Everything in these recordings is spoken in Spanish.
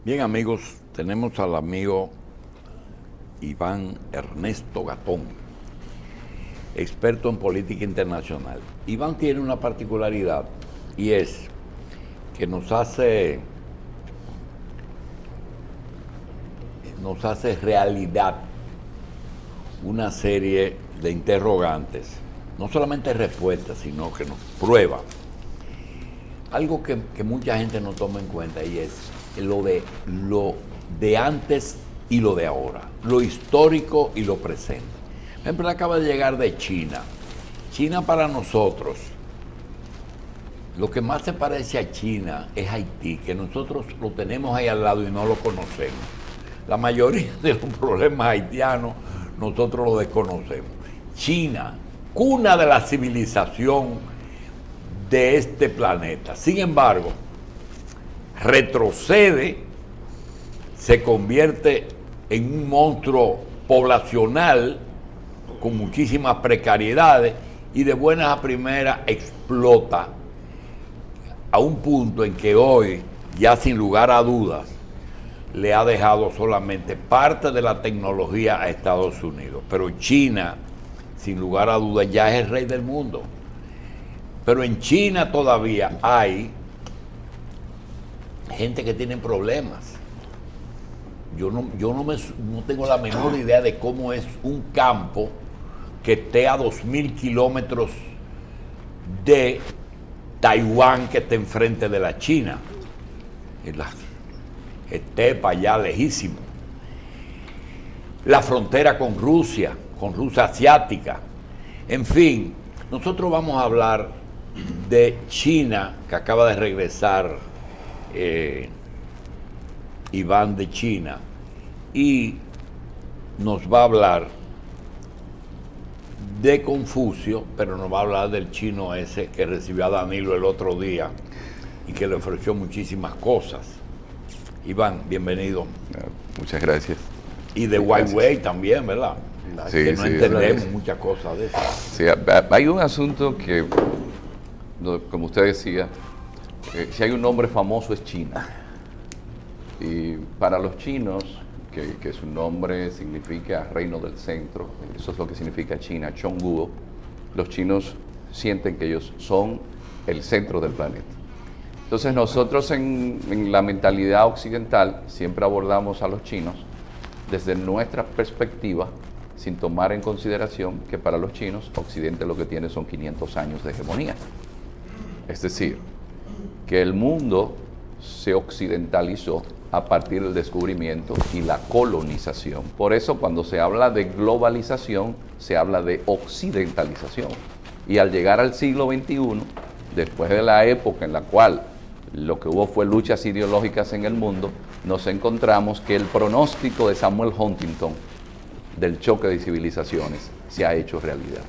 Bien, amigos, tenemos al amigo Iván Ernesto Gatón, experto en política internacional. Iván tiene una particularidad y es que nos hace realidad una serie de interrogantes, no solamente respuestas, sino que nos prueba algo que mucha gente no toma en cuenta, y es lo de antes y lo de ahora, lo histórico y lo presente. Por ejemplo, acaba de llegar de China. China, para nosotros, lo que más se parece a China es Haití, que nosotros lo tenemos ahí al lado y no lo conocemos. La mayoría de los problemas haitianos nosotros los desconocemos. China, cuna de la civilización de este planeta. Sin embargo, retrocede, se convierte en un monstruo poblacional con muchísimas precariedades y de buenas a primeras explota a un punto en que hoy, ya sin lugar a dudas, le ha dejado solamente parte de la tecnología a Estados Unidos. Pero China, sin lugar a dudas, ya es el rey del mundo. Pero en China todavía hay gente que tiene problemas. Yo no tengo la menor idea de cómo es un campo que esté a 2.000 kilómetros de Taiwán, que está enfrente de la China. En la estepa allá lejísimo. La frontera con Rusia asiática. En fin, nosotros vamos a hablar de China, que acaba de regresar Iván de China, y nos va a hablar de Confucio, pero nos va a hablar del chino ese que recibió a Danilo el otro día y que le ofreció muchísimas cosas. Iván, bienvenido. Muchas gracias. Y de Huawei también, ¿verdad? Sí, que no sí, entendemos muchas cosas de eso. Sí, hay un asunto que, como usted decía, si hay un nombre famoso es China. Y para los chinos, que su nombre significa reino del centro, eso es lo que significa China, Chongguo, los chinos sienten que ellos son el centro del planeta. Entonces nosotros en la mentalidad occidental siempre abordamos a los chinos desde nuestra perspectiva, sin tomar en consideración que para los chinos Occidente lo que tiene son 500 años de hegemonía. Es decir, que el mundo se occidentalizó a partir del descubrimiento y la colonización. Por eso cuando se habla de globalización, se habla de occidentalización. Y al llegar al siglo XXI, después de la época en la cual lo que hubo fue luchas ideológicas en el mundo, nos encontramos que el pronóstico de Samuel Huntington del choque de civilizaciones se ha hecho realidad.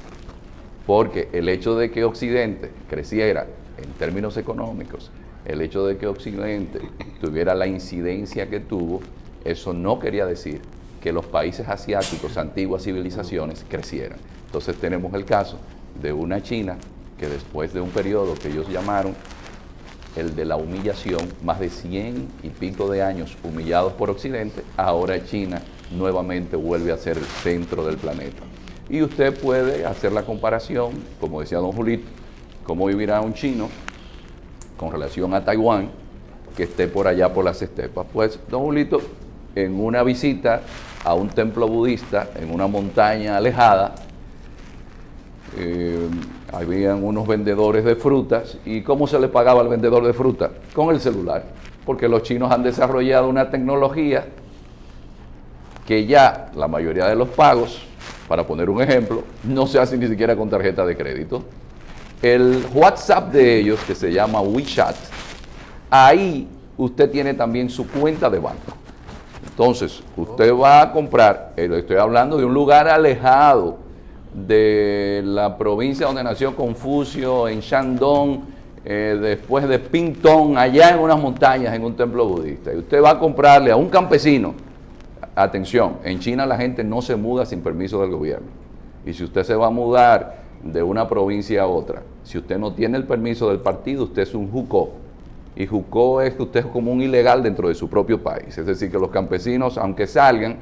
Porque el hecho de que Occidente creciera en términos económicos, el hecho de que Occidente tuviera la incidencia que tuvo, eso no quería decir que los países asiáticos, antiguas civilizaciones, crecieran. Entonces tenemos el caso de una China que después de un periodo que ellos llamaron el de la humillación, más de 100 y pico de años humillados por Occidente, ahora China nuevamente vuelve a ser el centro del planeta. Y usted puede hacer la comparación, como decía don Julito, cómo vivirá un chino con relación a Taiwán, que esté por allá por las estepas. Pues don Julito, en una visita a un templo budista, en una montaña alejada, habían unos vendedores de frutas. ¿Y cómo se le pagaba al vendedor de frutas? Con el celular, porque los chinos han desarrollado una tecnología que ya la mayoría de los pagos, para poner un ejemplo, no se hacen ni siquiera con tarjeta de crédito. El WhatsApp de ellos, que se llama WeChat, ahí usted tiene también su cuenta de banco. Entonces, usted va a comprar, estoy hablando de un lugar alejado de la provincia donde nació Confucio, en Shandong, después de Pingtung, allá en unas montañas, en un templo budista. Y usted va a comprarle a un campesino. Atención, en China la gente no se muda sin permiso del gobierno. Y si usted se va a mudar de una provincia a otra, si usted no tiene el permiso del partido, usted es un hukou. Y jucó es que usted es como un ilegal dentro de su propio país. Es decir, que los campesinos, aunque salgan,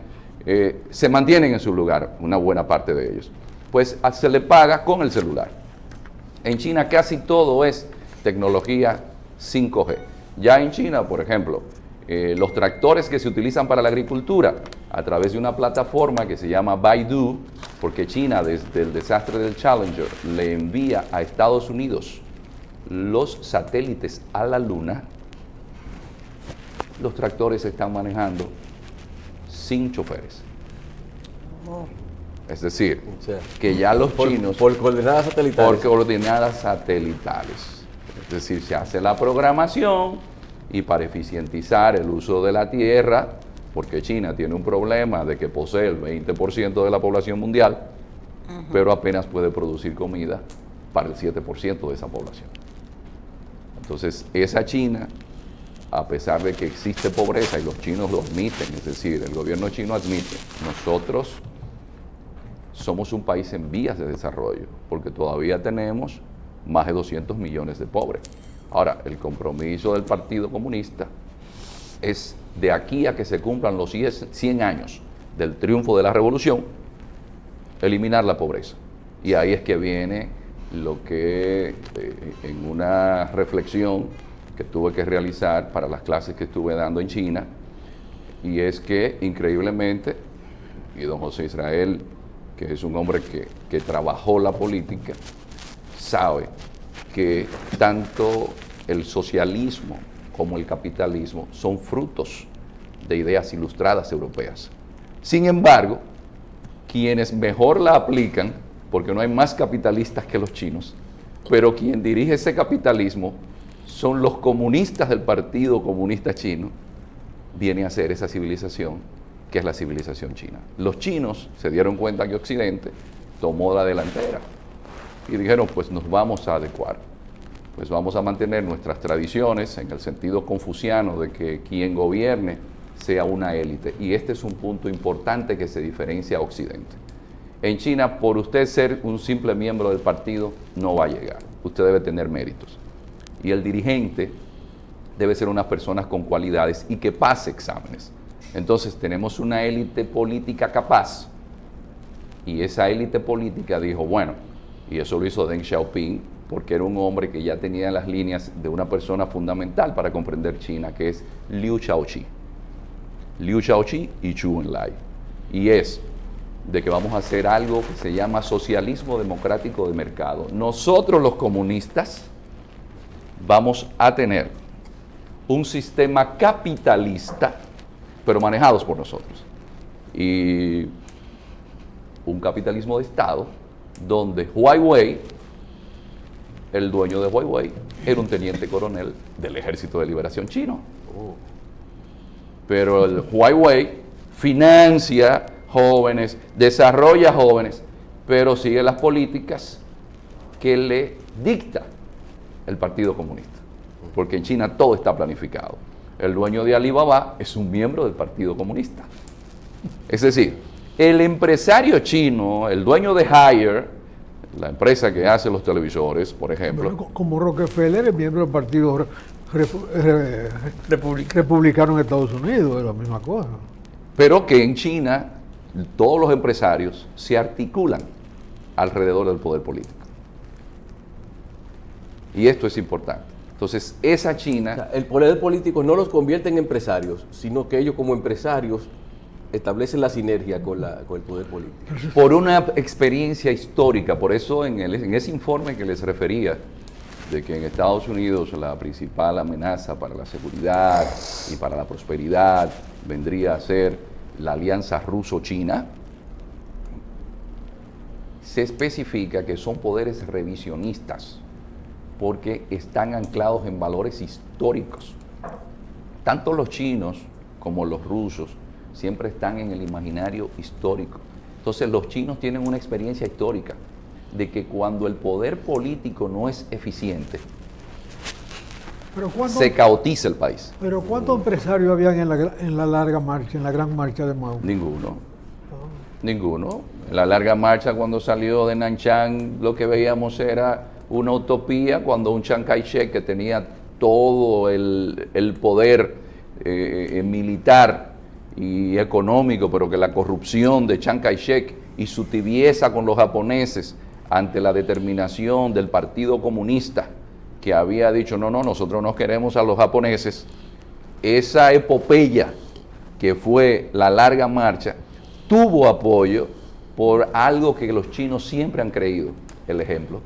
se mantienen en su lugar, una buena parte de ellos. Pues se le paga con el celular. En China casi todo es tecnología 5G. Ya en China, por ejemplo, los tractores que se utilizan para la agricultura, a través de una plataforma que se llama Baidu, porque China desde el desastre del Challenger le envía a Estados Unidos los satélites a la Luna, los tractores se están manejando sin choferes. Es decir, O sea, que ya los chinos... por coordenadas satelitales. Por coordenadas satelitales. Es decir, se hace la programación y para eficientizar el uso de la tierra, porque China tiene un problema de que posee el 20% de la población mundial, pero apenas puede producir comida para el 7% de esa población. Entonces, esa China, a pesar de que existe pobreza y los chinos lo admiten, es decir, el gobierno chino admite, nosotros somos un país en vías de desarrollo, porque todavía tenemos más de 200 millones de pobres. Ahora, el compromiso del Partido Comunista es de aquí a que se cumplan los 100 años del triunfo de la revolución, eliminar la pobreza. Y ahí es que viene lo que en una reflexión que tuve que realizar para las clases que estuve dando en China, y es que increíblemente, y don José Israel, que es un hombre que trabajó la política, sabe que tanto el socialismo como el capitalismo son frutos de ideas ilustradas europeas. Sin embargo, quienes mejor la aplican, porque no hay más capitalistas que los chinos, pero quien dirige ese capitalismo son los comunistas del Partido Comunista Chino, viene a ser esa civilización que es la civilización china. Los chinos se dieron cuenta que Occidente tomó la delantera y dijeron, pues nos vamos a adecuar, pues vamos a mantener nuestras tradiciones en el sentido confuciano de que quien gobierne sea una élite. Y este es un punto importante que se diferencia a Occidente. En China, por usted ser un simple miembro del partido, no va a llegar. Usted debe tener méritos. Y el dirigente debe ser una persona con cualidades y que pase exámenes. Entonces tenemos una élite política capaz, y esa élite política dijo, bueno, y eso lo hizo Deng Xiaoping, porque era un hombre que ya tenía las líneas de una persona fundamental para comprender China, que es Liu Shaoqi. Liu Shaoqi y Zhou Enlai. Y es de que vamos a hacer algo que se llama socialismo democrático de mercado. Nosotros los comunistas vamos a tener un sistema capitalista, pero manejados por nosotros. Y un capitalismo de Estado, donde Huawei, el dueño de Huawei, era un teniente coronel del Ejército de Liberación Chino. Pero el Huawei financia jóvenes, desarrolla jóvenes, pero sigue las políticas que le dicta el Partido Comunista. Porque en China todo está planificado. El dueño de Alibaba es un miembro del Partido Comunista. Es decir, el empresario chino, el dueño de Haier, la empresa que hace los televisores, por ejemplo. Bueno, como Rockefeller es miembro del Partido Republicano en Estados Unidos, es la misma cosa. Pero que en China todos los empresarios se articulan alrededor del poder político. Y esto es importante. Entonces, esa China... O sea, el poder político no los convierte en empresarios, sino que ellos como empresarios establecen la sinergia con el poder político. Por una experiencia histórica, por eso en ese informe que les refería, de que en Estados Unidos la principal amenaza para la seguridad y para la prosperidad vendría a ser la alianza ruso-china, se especifica que son poderes revisionistas, porque están anclados en valores históricos. Tanto los chinos como los rusos siempre están en el imaginario histórico. Entonces los chinos tienen una experiencia histórica de que cuando el poder político no es eficiente, se caotiza el país. Pero ¿cuántos empresarios habían en la larga marcha, en la gran marcha de Mao? Ninguno. Ninguno. En la larga marcha, cuando salió de Nanchang, lo que veíamos era una utopía, cuando un Chiang Kai-shek que tenía todo el poder militar y económico, pero que la corrupción de Chiang Kai-shek y su tibieza con los japoneses ante la determinación del Partido Comunista, que había dicho, no, nosotros no queremos a los japoneses, esa epopeya que fue la larga marcha, tuvo apoyo por algo que los chinos siempre han creído, el ejemplo.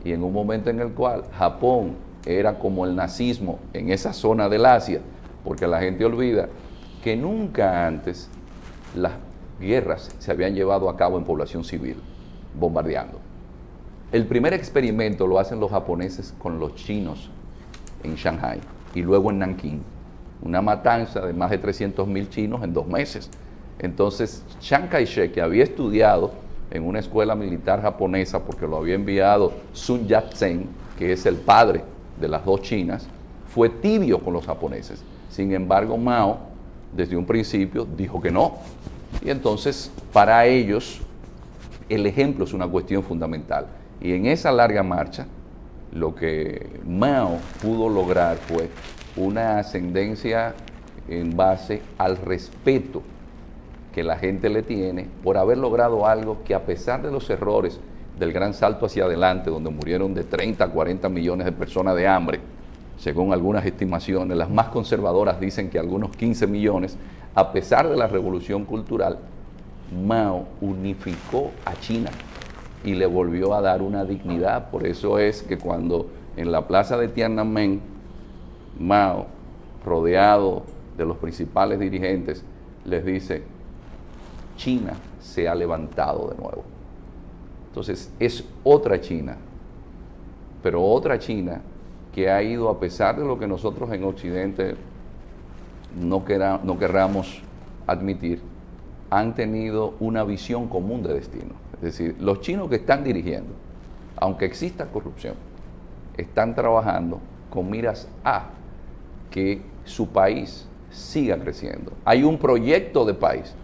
Y en un momento en el cual Japón era como el nazismo en esa zona del Asia, porque la gente olvida que nunca antes las guerras se habían llevado a cabo en población civil, bombardeando. El primer experimento lo hacen los japoneses con los chinos en Shanghái y luego en Nankín. Una matanza de más de 300.000 chinos en 2 meses. Entonces, Chiang Kai-shek, que había estudiado en una escuela militar japonesa, porque lo había enviado Sun Yat-sen, que es el padre de las 2 Chinas, fue tibio con los japoneses. Sin embargo, Mao, desde un principio, dijo que no. Y entonces, para ellos, el ejemplo es una cuestión fundamental. Y en esa larga marcha, lo que Mao pudo lograr fue una ascendencia en base al respeto que la gente le tiene por haber logrado algo que, a pesar de los errores del gran salto hacia adelante, donde murieron de 30 a 40 millones de personas de hambre, según algunas estimaciones, las más conservadoras dicen que algunos 15 millones, a pesar de la revolución cultural, Mao unificó a China y le volvió a dar una dignidad. Por eso es que cuando en la plaza de Tiananmen, Mao, rodeado de los principales dirigentes, les dice, China se ha levantado de nuevo. Entonces es otra China, pero otra China que ha ido, a pesar de lo que nosotros en Occidente no querramos admitir, han tenido una visión común de destino. Es decir, los chinos que están dirigiendo, aunque exista corrupción, están trabajando con miras a que su país siga creciendo. Hay un proyecto de país.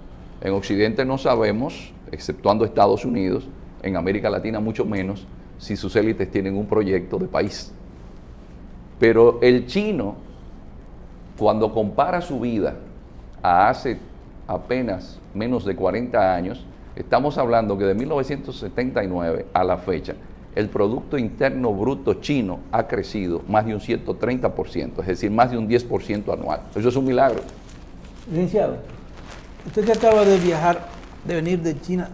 En Occidente no sabemos, exceptuando Estados Unidos, en América Latina mucho menos, si sus élites tienen un proyecto de país. Pero el chino, cuando compara su vida a hace apenas menos de 40 años, estamos hablando que de 1979 a la fecha, el Producto Interno Bruto chino ha crecido más de un 130%, es decir, más de un 10% anual. Eso es un milagro. Licenciado, usted que acaba de viajar, de venir de China,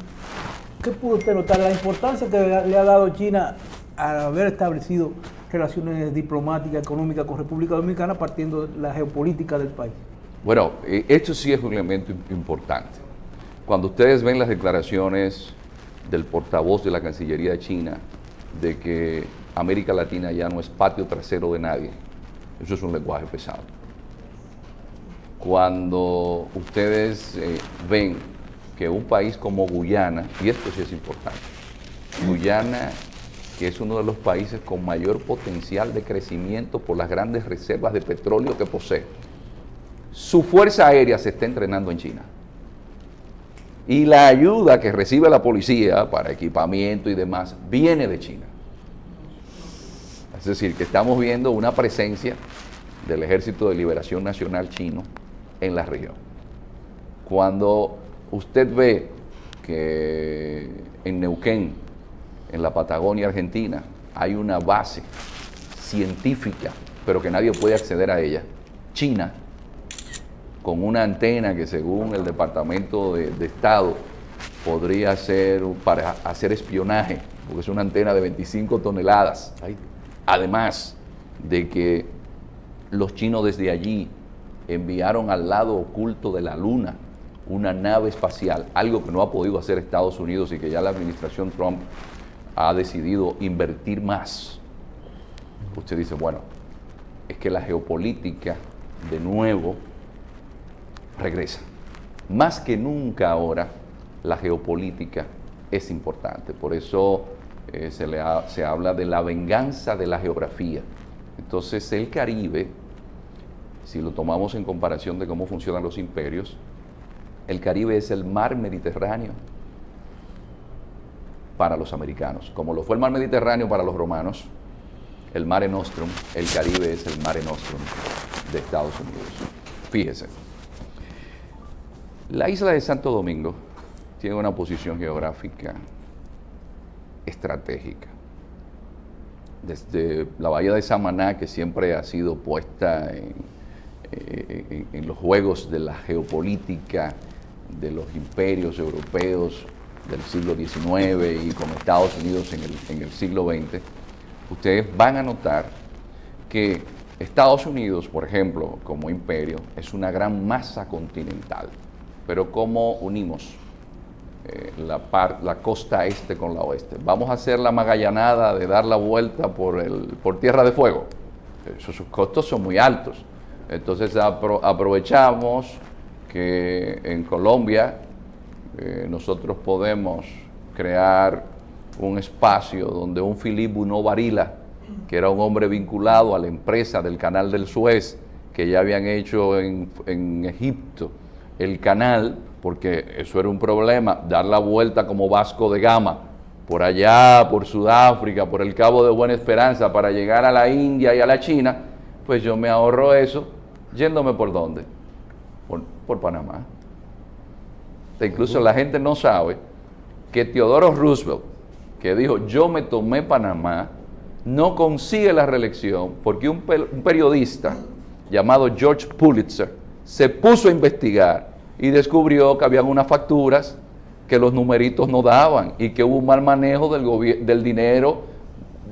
¿qué pudo usted notar la importancia que le ha dado China al haber establecido relaciones diplomáticas, económicas con República Dominicana partiendo de la geopolítica del país? Bueno, esto sí es un elemento importante. Cuando ustedes ven las declaraciones del portavoz de la Cancillería de China de que América Latina ya no es patio trasero de nadie, eso es un lenguaje pesado. Cuando ustedes ven que un país como Guyana, y esto sí es importante, Guyana, que es uno de los países con mayor potencial de crecimiento por las grandes reservas de petróleo que posee, su fuerza aérea se está entrenando en China. Y la ayuda que recibe la policía para equipamiento y demás viene de China. Es decir, que estamos viendo una presencia del Ejército de Liberación Nacional chino en la región. Cuando usted ve que en Neuquén, en la Patagonia Argentina, hay una base científica, pero que nadie puede acceder a ella, China, con una antena que según el Departamento de Estado podría ser para hacer espionaje, porque es una antena de 25 toneladas. Además de que los chinos desde allí enviaron al lado oculto de la Luna una nave espacial, algo que no ha podido hacer Estados Unidos y que ya la administración Trump ha decidido invertir más. Usted dice, bueno, es que la geopolítica de nuevo regresa. Más que nunca ahora, la geopolítica es importante. Por eso se habla de la venganza de la geografía. Entonces, el Caribe, si lo tomamos en comparación de cómo funcionan los imperios, el Caribe es el mar Mediterráneo para los americanos. Como lo fue el mar Mediterráneo para los romanos, el Mare Nostrum, el Caribe es el Mare Nostrum de Estados Unidos. Fíjese, la isla de Santo Domingo tiene una posición geográfica estratégica. Desde la bahía de Samaná, que siempre ha sido puesta en los juegos de la geopolítica de los imperios europeos del siglo XIX y con Estados Unidos en el siglo XX, ustedes van a notar que Estados Unidos, por ejemplo, como imperio, es una gran masa continental. Pero ¿cómo unimos la costa este con la oeste? Vamos a hacer la magallanada de dar la vuelta por Tierra de Fuego. Sus costos son muy altos. Entonces aprovechamos que en Colombia nosotros podemos crear un espacio donde un Philippe Bunau Varila, que era un hombre vinculado a la empresa del Canal del Suez, que ya habían hecho en Egipto el canal, porque eso era un problema, dar la vuelta como Vasco de Gama, por allá, por Sudáfrica, por el Cabo de Buena Esperanza, para llegar a la India y a la China, pues yo me ahorro eso, yéndome ¿por dónde? Por Panamá. Incluso la gente no sabe que Teodoro Roosevelt, que dijo, yo me tomé Panamá, no consigue la reelección porque un periodista llamado George Pulitzer se puso a investigar y descubrió que habían unas facturas que los numeritos no daban y que hubo un mal manejo del dinero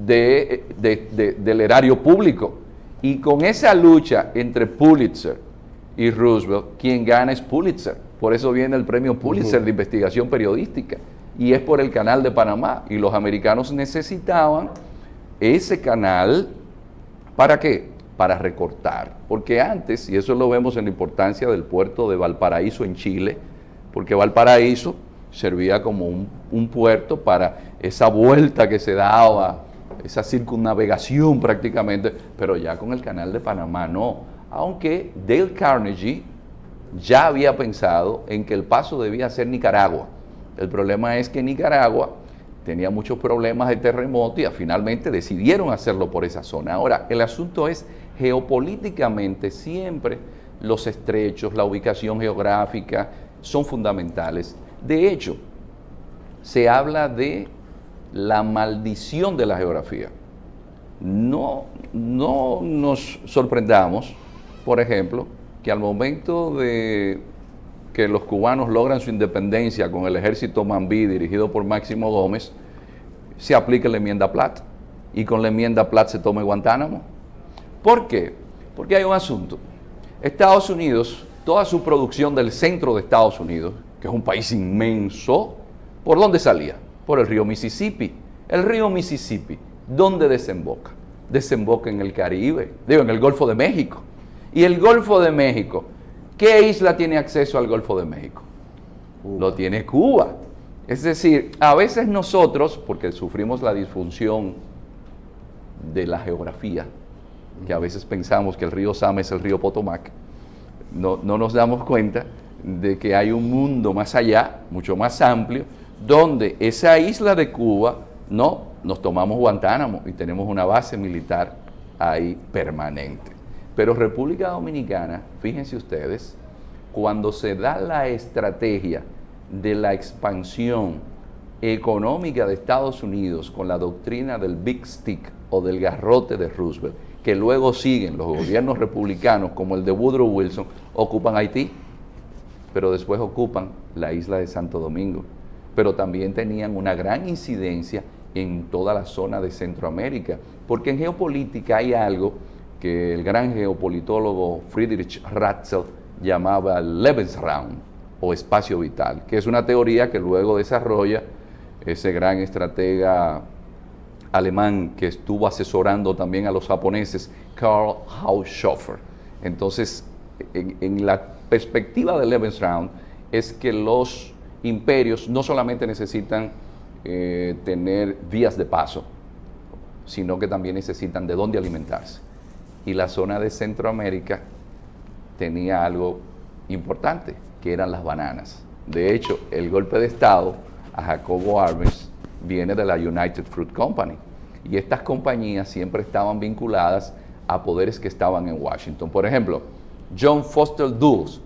del erario público. Y con esa lucha entre Pulitzer y Roosevelt, quien gana es Pulitzer. Por eso viene el premio Pulitzer de investigación periodística. Y es por el canal de Panamá. Y los americanos necesitaban ese canal, ¿para qué? Para recortar. Porque antes, y eso lo vemos en la importancia del puerto de Valparaíso en Chile, porque Valparaíso servía como un puerto para esa vuelta que se daba, esa circunnavegación prácticamente, pero ya con el canal de Panamá no. Aunque Dale Carnegie ya había pensado en que el paso debía ser Nicaragua. El problema es que Nicaragua tenía muchos problemas de terremoto y finalmente decidieron hacerlo por esa zona. Ahora, el asunto es geopolíticamente siempre los estrechos, la ubicación geográfica son fundamentales. De hecho, se habla de la maldición de la geografía. No nos sorprendamos, por ejemplo, que al momento de que los cubanos logran su independencia con el ejército Mambí dirigido por Máximo Gómez, se aplique la enmienda Platt y con la enmienda Platt se tome Guantánamo. ¿Por qué? Porque hay un asunto. Estados Unidos, toda su producción del centro de Estados Unidos, que es un país inmenso, ¿por dónde salía? Por el río Mississippi. El río Mississippi, ¿dónde desemboca? Desemboca en el Caribe, en el Golfo de México. Y el Golfo de México, ¿qué isla tiene acceso al Golfo de México? Cuba. Lo tiene Cuba. Es decir, a veces nosotros, porque sufrimos la disfunción de la geografía, que a veces pensamos que el río Sama es el río Potomac, no nos damos cuenta de que hay un mundo más allá, mucho más amplio, donde esa isla de Cuba, nos tomamos Guantánamo y tenemos una base militar ahí permanente. Pero República Dominicana, fíjense ustedes, cuando se da la estrategia de la expansión económica de Estados Unidos con la doctrina del Big Stick o del garrote de Roosevelt, que luego siguen los gobiernos republicanos como el de Woodrow Wilson, ocupan Haití, pero después ocupan la isla de Santo Domingo. Pero también tenían una gran incidencia en toda la zona de Centroamérica, porque en geopolítica hay algo que el gran geopolitólogo Friedrich Ratzel llamaba Lebensraum o espacio vital, que es una teoría que luego desarrolla ese gran estratega alemán que estuvo asesorando también a los japoneses, Karl Haushofer. Entonces, en la perspectiva de Lebensraum es que los imperios no solamente necesitan tener vías de paso, sino que también necesitan de dónde alimentarse. Y la zona de Centroamérica tenía algo importante, que eran las bananas. De hecho, el golpe de Estado a Jacobo Arbenz viene de la United Fruit Company. Y estas compañías siempre estaban vinculadas a poderes que estaban en Washington. Por ejemplo, John Foster Dulles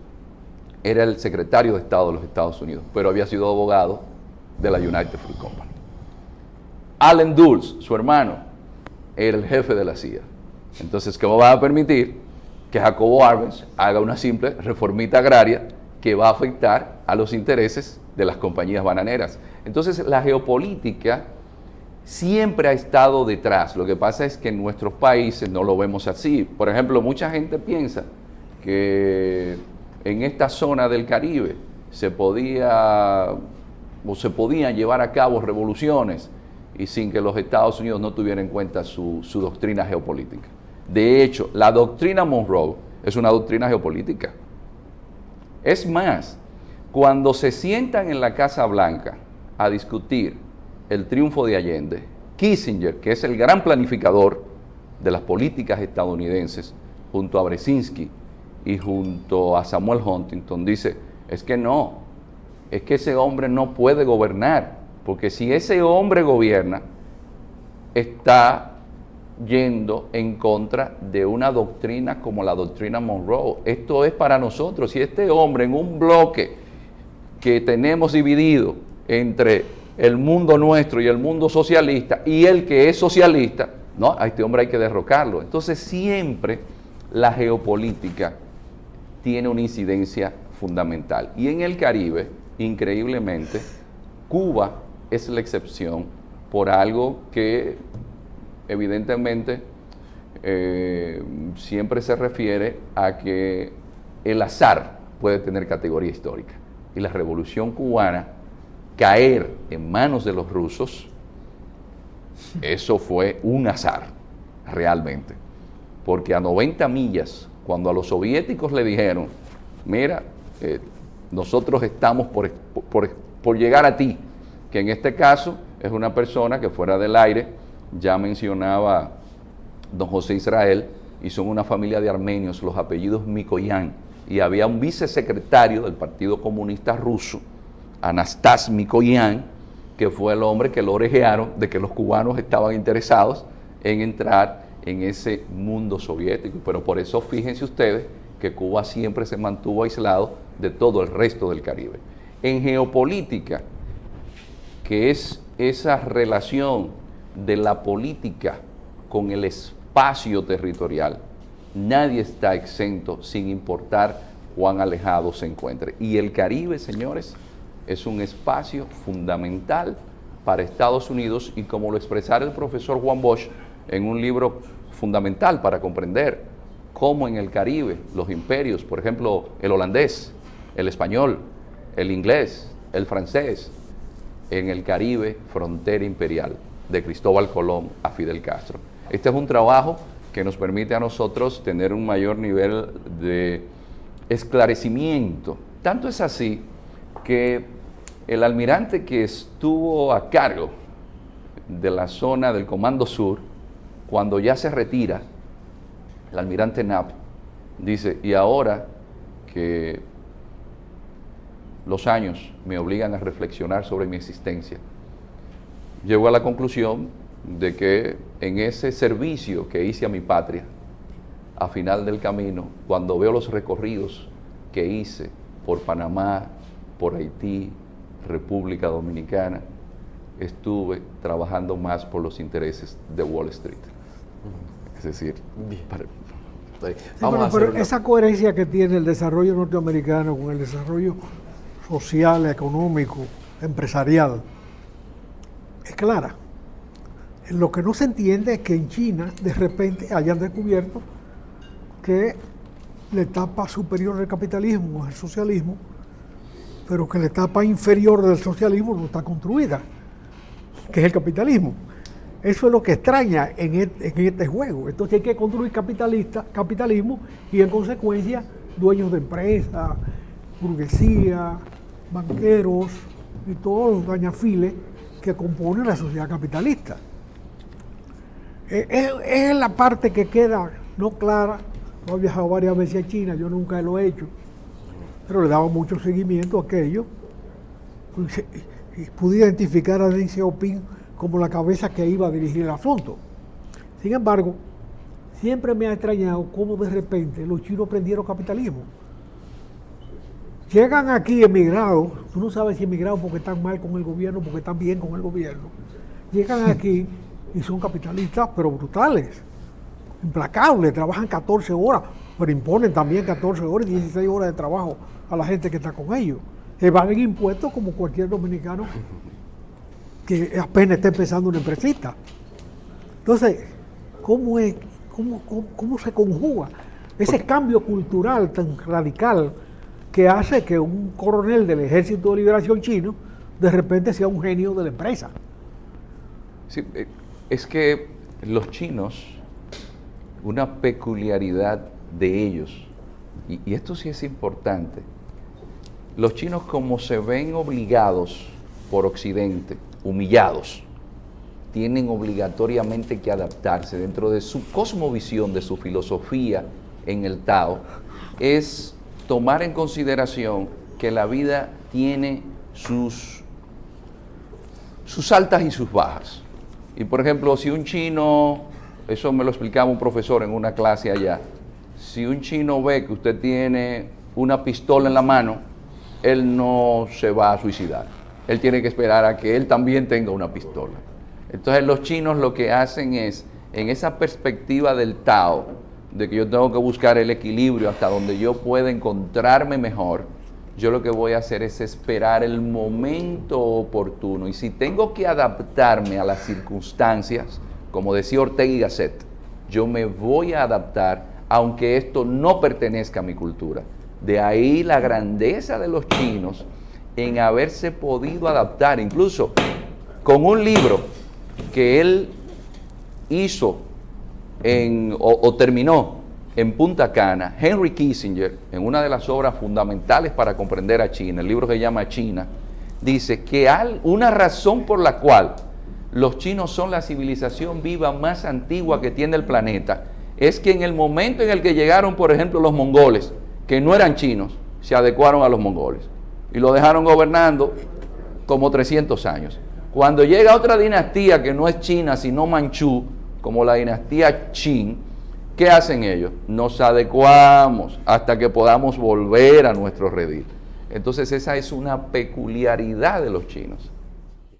era el secretario de Estado de los Estados Unidos, pero había sido abogado de la United Fruit Company. Allen Dulles, su hermano, era el jefe de la CIA. Entonces, ¿cómo va a permitir que Jacobo Arbenz haga una simple reformita agraria que va a afectar a los intereses de las compañías bananeras? Entonces, la geopolítica siempre ha estado detrás. Lo que pasa es que en nuestros países no lo vemos así. Por ejemplo, mucha gente piensa que en esta zona del Caribe se podían llevar a cabo revoluciones y sin que los Estados Unidos no tuvieran en cuenta su doctrina geopolítica. De hecho, la doctrina Monroe es una doctrina geopolítica. Es más, cuando se sientan en la Casa Blanca a discutir el triunfo de Allende, Kissinger, que es el gran planificador de las políticas estadounidenses, junto a Brzezinski y junto a Samuel Huntington, dice, es que ese hombre no puede gobernar, porque si ese hombre gobierna, está yendo en contra de una doctrina como la doctrina Monroe. Esto es para nosotros. Si este hombre en un bloque que tenemos dividido entre el mundo nuestro y el mundo socialista, y el que es socialista, no, a este hombre hay que derrocarlo. Entonces siempre la geopolítica tiene una incidencia fundamental. Y en el Caribe, increíblemente, Cuba es la excepción por algo que evidentemente siempre se refiere a que el azar puede tener categoría histórica. Y la revolución cubana, caer en manos de los rusos, eso fue un azar, realmente. Porque a 90 millas, cuando a los soviéticos le dijeron, mira, nosotros estamos por llegar a ti, que en este caso es una persona que fuera del aire, ya mencionaba don José Israel, y son una familia de armenios, los apellidos Mikoyan, y había un vicesecretario del Partido Comunista Ruso, Anastas Mikoyan, que fue el hombre que lo orejearon de que los cubanos estaban interesados en entrar en ese mundo soviético. Pero por eso fíjense ustedes que Cuba siempre se mantuvo aislado de todo el resto del Caribe. En geopolítica, que es esa relación de la política con el espacio territorial, nadie está exento sin importar cuán alejado se encuentre. Y el Caribe, señores, es un espacio fundamental para Estados Unidos, y como lo expresara el profesor Juan Bosch en un libro fundamental para comprender cómo en el Caribe los imperios, por ejemplo, el holandés, el español, el inglés, el francés, en el Caribe, frontera imperial, de Cristóbal Colón a Fidel Castro. Este es un trabajo que nos permite a nosotros tener un mayor nivel de esclarecimiento. Tanto es así que el almirante que estuvo a cargo de la zona del Comando Sur, cuando ya se retira, el almirante Knapp dice, y ahora que los años me obligan a reflexionar sobre mi existencia, llego a la conclusión de que en ese servicio que hice a mi patria, a final del camino, cuando veo los recorridos que hice por Panamá, por Haití, República Dominicana, estuve trabajando más por los intereses de Wall Street. Es decir, pero esa coherencia que tiene el desarrollo norteamericano con el desarrollo social, económico, empresarial, es clara. Lo que no se entiende es que en China de repente hayan descubierto que la etapa superior del capitalismo es el socialismo, pero que la etapa inferior del socialismo no está construida, que es el capitalismo. Eso es lo que extraña en este juego. Entonces hay que construir capitalismo y en consecuencia dueños de empresas, burguesía, banqueros y todos los dañafiles que componen la sociedad capitalista. Es la parte que queda no clara. No he viajado varias veces a China, yo nunca lo he hecho, pero le daba mucho seguimiento a aquello. Y pude identificar a Deng Xiaoping como la cabeza que iba a dirigir el asunto. Sin embargo, siempre me ha extrañado cómo de repente los chinos aprendieron capitalismo. Llegan aquí emigrados, tú no sabes si emigrados porque están mal con el gobierno, porque están bien con el gobierno. Llegan aquí y son capitalistas, pero brutales, implacables, trabajan 14 horas, pero imponen también 14 horas y 16 horas de trabajo a la gente que está con ellos. Evaden impuestos como cualquier dominicano que apenas está empezando una empresita. Entonces, ¿cómo se conjuga ese cambio cultural tan radical que hace que un coronel del Ejército de Liberación Chino de repente sea un genio de la empresa? Sí, es que los chinos, una peculiaridad de ellos, y esto sí es importante, los chinos como se ven obligados por Occidente, humillados, tienen obligatoriamente que adaptarse dentro de su cosmovisión, de su filosofía en el Tao, es tomar en consideración que la vida tiene sus altas y sus bajas. Y por ejemplo, si un chino, eso me lo explicaba un profesor en una clase allá, si un chino ve que usted tiene una pistola en la mano, él no se va a suicidar. Él tiene que esperar a que él también tenga una pistola. Entonces los chinos lo que hacen es, en esa perspectiva del Tao, de que yo tengo que buscar el equilibrio hasta donde yo pueda encontrarme mejor, yo lo que voy a hacer es esperar el momento oportuno. Y si tengo que adaptarme a las circunstancias, como decía Ortega y Gasset, yo me voy a adaptar aunque esto no pertenezca a mi cultura. De ahí la grandeza de los chinos en haberse podido adaptar, incluso con un libro que él hizo o terminó en Punta Cana. Henry Kissinger, en una de las obras fundamentales para comprender a China, el libro que se llama China, dice que una razón por la cual los chinos son la civilización viva más antigua que tiene el planeta es que en el momento en el que llegaron, por ejemplo, los mongoles, que no eran chinos, se adecuaron a los mongoles y lo dejaron gobernando como 300 años. Cuando llega otra dinastía que no es china, sino manchú, como la dinastía Qin, ¿qué hacen ellos? Nos adecuamos hasta que podamos volver a nuestro redil. Entonces esa es una peculiaridad de los chinos.